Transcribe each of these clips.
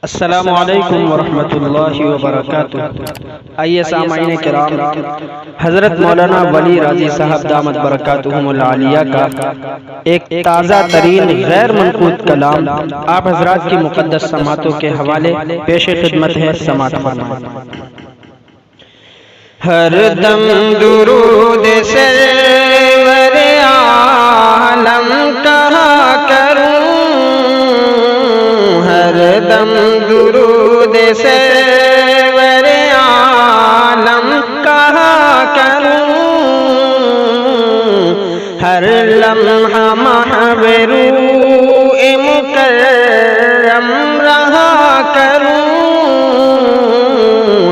अस्सलामु अलैकुम वरहमतुल्लाहि वबरकातुह। आइए सामाईन किराम, हज़रत मौलाना वली राजी साहब दामत बरकातुहुमुल आलिया का एक ताज़ा तरीन गैर मनक़ूद कलाम आप हज़रात की मुक़द्दस समातों के हवाले पेश खिदमत है। समात फरमाएं। हर दम दुरूद सरवर आलम कहा करूं, हर दम दुरूद सरवर आलम कहा करूं, हर लम्हा महबरूए मुकर्रम रहा करूं,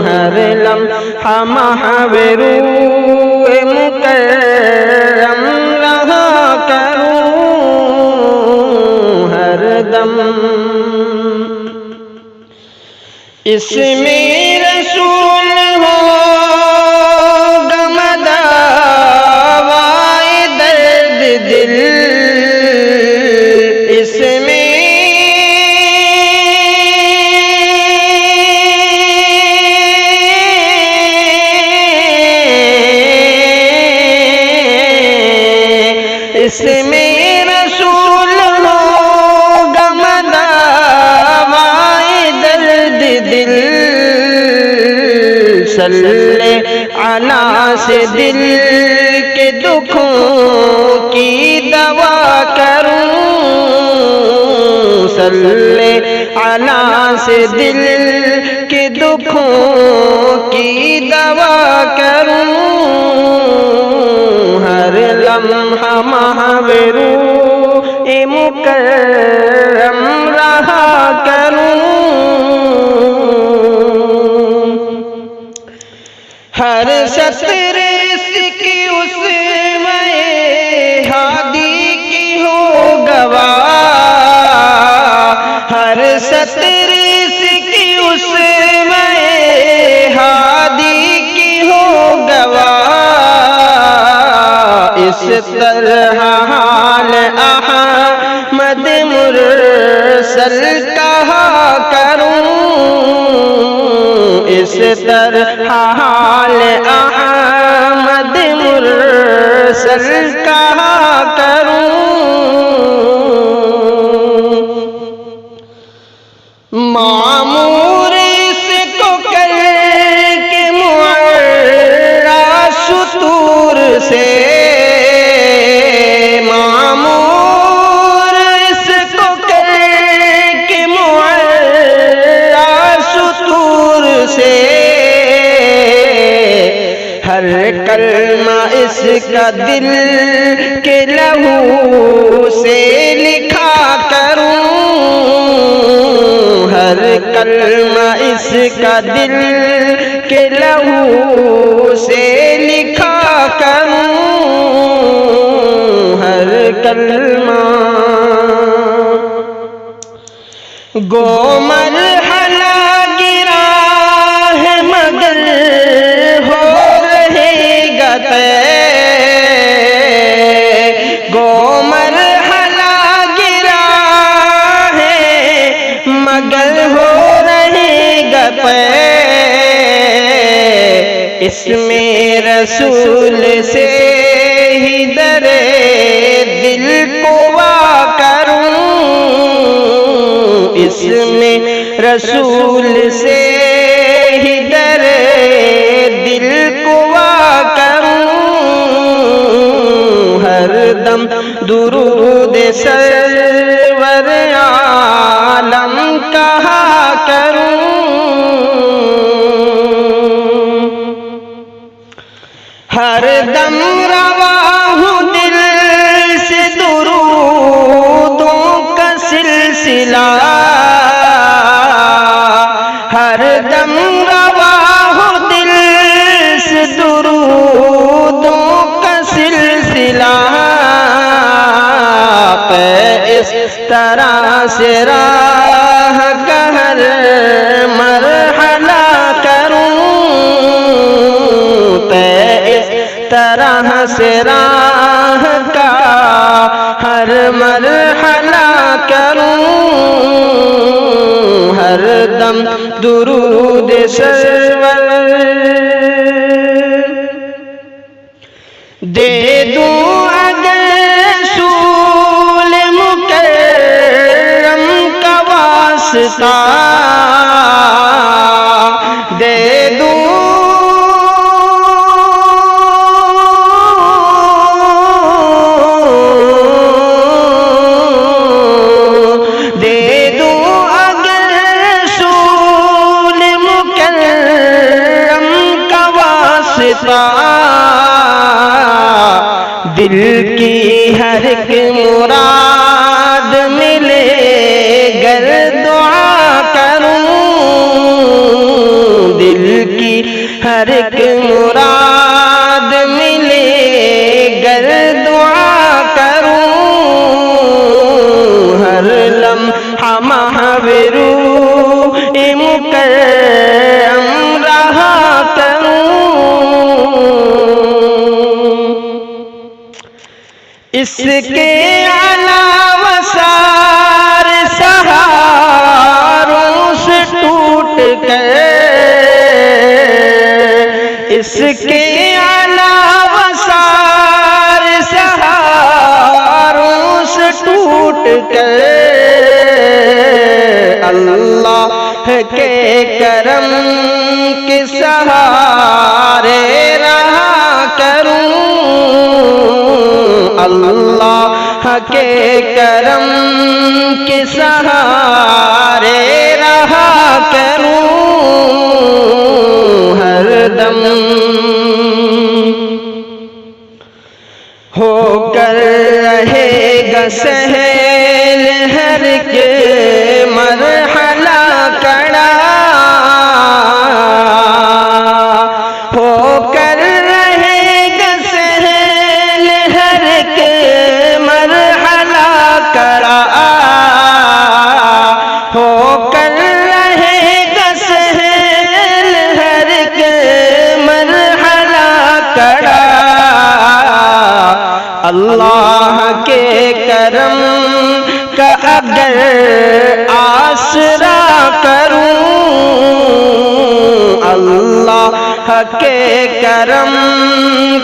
हर लम्हा महबरूए मुकर्रम रहा करूं, हर दम इसमें रसूल हो गमदावाए दर्द दिल, इसमें रसूल हो गमदावाए दर्द दिल, सल्ले अला से दिल के दुखों की दवा करूं, सल्ले अला से दिल के दुखों की दवा करूं, हर लम्हा महबरूए मुकर्रम रहा करूं, हर सत्र की उसमें हादी की हो गवाह, हर सत्र की उसमें हादी की हो गवाह, इस तरह हाल अहमद मुरसल कहा करूं, इस तरह हाल अहमद मुरसल कहा करूं, मामूर इसको करके मुअर्रा सुतूर से, मामूर इसको करके मुअर्रा सुतूर से, हर कलमा इसका दिल के लहू से लिखा करूं, हर कलमा इसका दिल के लहू से लिखा करूं, हर कलमा गो मरहला गिरा है मगर हो रहेगा तय, गो मरहला गिरा है मगर हो रहेगा तय, इसमें रसूल से ही दरे दिल को वा करूं, इसमें रसूल से ही दरे दिल को वा करूं, हर दम दुरूद सरवर आलम कहा करूं, हर दम रवा हूँ दिल से दुरूदों का सिलसिला, हर दम रवा हूँ दिल से दुरूदों का सिलसिला, इस तरह से राह का हर मरहला करूं, इस तरह से राह का हर मरहला करूं, हर दम दुरूद सरवर दे दूं अगर रसूल मुकर्रम का वास्ता दे दूं अगर रसूल मुकर्रम का वास्ता दिल की हर एक मुराद मिले गर दुआ करूं दिल की हर एक मुराद मिले गर दुआ करूं हर लम्हा महविरू मुकर्रम रहा करूं इसके अलावा सारे सहारों से टूट कर इसके अलावा सारे सहारों से टूट कर अल्लाह के करम के सहारे रहा करूं अल्लाह के करम के सहारे रहा करूं हर दम होकर रहेगा सहल हर के मरहला कड़ा होकर रहेगा सहल हर के मरहला कड़ा होकर रहेगा सहल हर के मरहला कड़ा अल्लाह के करम का अगर आसरा करूं अल्लाह के करम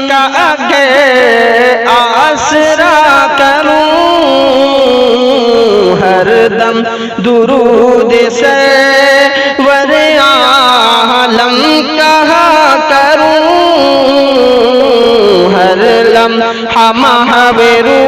का अगर आसरा करूं हर दम दुरूद सरवर आलम कहा करूं हर लम्हा महविरू